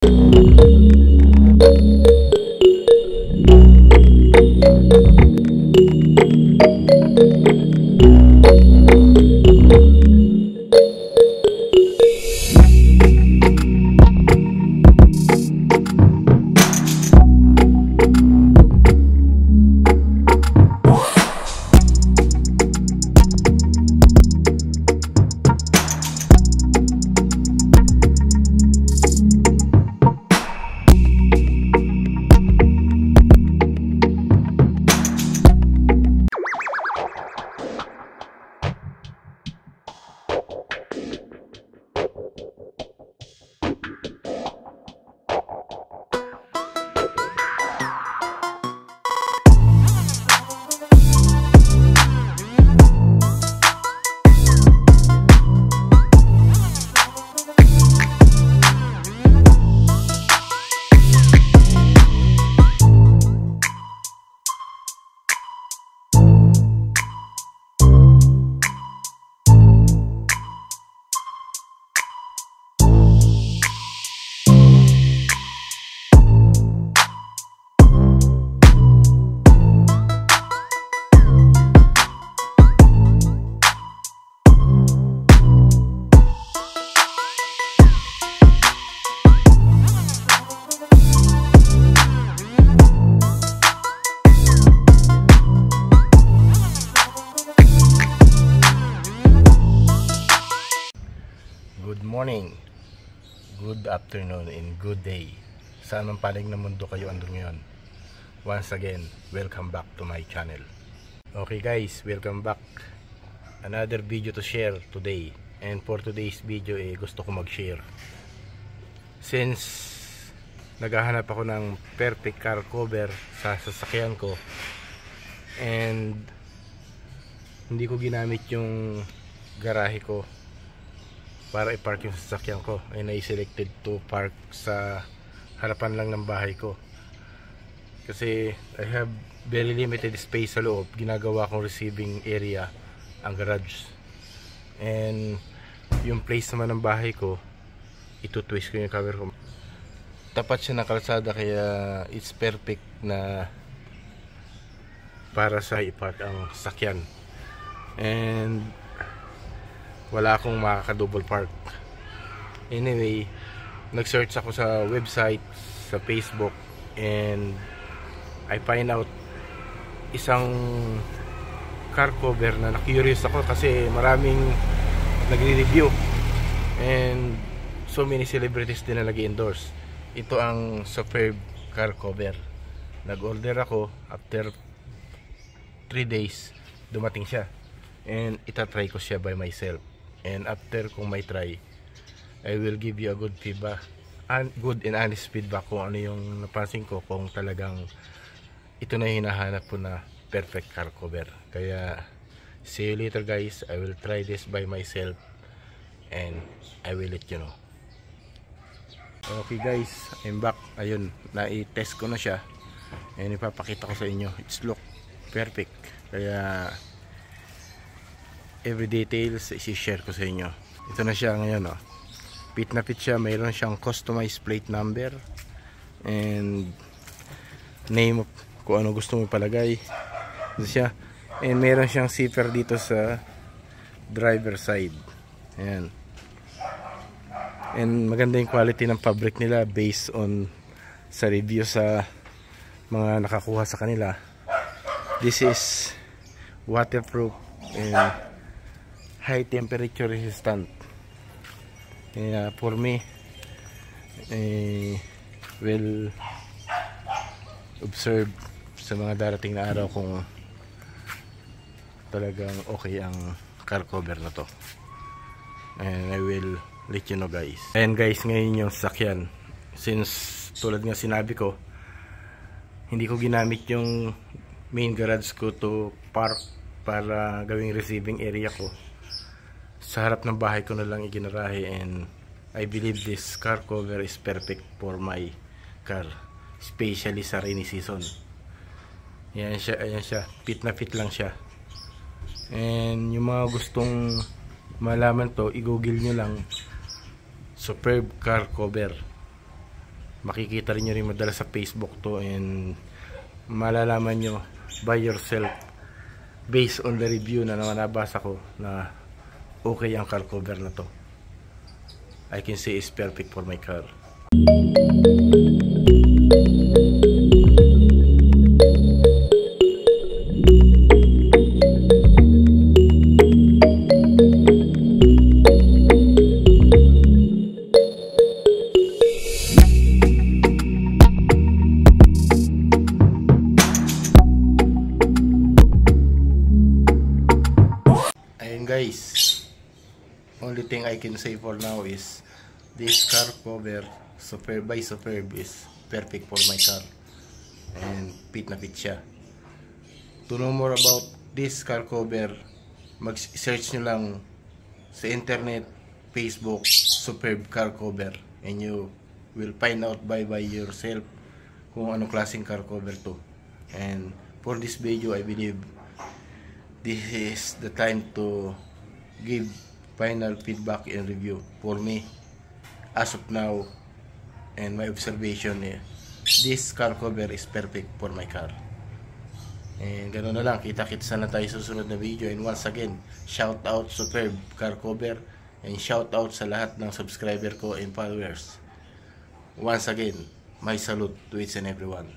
Good morning, good afternoon, and good day. Saan man panig ng mundo kayo andun ngayon. Once again, welcome back to my channel. Okay guys, welcome back. Another video to share today. And for today's video, gusto ko mag-share. Since naghahanap ako ng perfect car cover sa sasakyan ko, and hindi ko ginamit yung garahe ko para i-park yung sasakyan ko, ay na-selected to park sa harapan lang ng bahay ko kasi I have very limited space sa loob. Ginagawa kong receiving area ang garage, and yung place naman ng bahay ko, ito-twist ko yung cover ko. Tapat siya ng kalsada, kaya it's perfect na para sa i-park ang sasakyan, and wala akong makaka-double park. Anyway, nag-search ako sa website, sa Facebook, and I find out isang car cover na na-curious ako kasi maraming nagre-review and so many celebrities din na nag-endorse. Ito ang superb car cover. Nag-order ako, after 3 days dumating siya, and itatry ko siya by myself. And after kung may try, I will give you a good feedback, good and honest feedback kung ano yung napansin ko, kung talagang ito na yung hinahanap ko na perfect car cover. Kaya see you later guys. I will try this by myself and I will let you know. Okay guys, I'm back. Ayun, na-test ko na siya and ipapakita ko sa inyo. It's look perfect. Kaya every details isi-share ko sa inyo. Ito na siya ngayon, oh. Fit na fit siya. Mayroon siyang customized plate number and name of kung ano gusto mo ipalagay. Ito siya. And mayroon siyang zipper dito sa driver side. Ayan. And maganda yung quality ng fabric nila based on sa review sa mga nakakuha sa kanila. This is waterproof and high temperature resistant. For me, will observe sa mga darating na araw kung talagang okay ang car cover na to, and I will let you know guys. And guys, ngayon yung sasakyan, since tulad nga sinabi ko, hindi ko ginamit yung main garage ko to park para gawing receiving area ko. Sa harap ng bahay ko na lang iginarahe, and I believe this car cover is perfect for my car, especially sa rainy season. Yan siya, ayan siya, fit na fit lang siya. And yung mga gustong malaman to, i-google nyo lang superb car cover. Makikita rin nyo rin madalas sa Facebook to, and malalaman nyo by yourself based on the review na nabasa ko na okay ang car cover na to. I can say it's perfect for my car. Guys, only thing I can say for now is this car cover Superb by Superb is perfect for my car, and fit na fit siya. To know more about this car cover, mag-search nyo lang sa internet, Facebook, Superb car cover, and you will find out by yourself kung anong klaseng car cover to. And for this video, I believe this is the time to give final feedback and review for me as of now, and my observation, this car cover is perfect for my car. And ganoon na lang, kita-kits na tayo sa susunod na video. And once again, shout out Superb car cover, and shout out sa lahat ng subscriber ko and followers. Once again, my salute to each and everyone.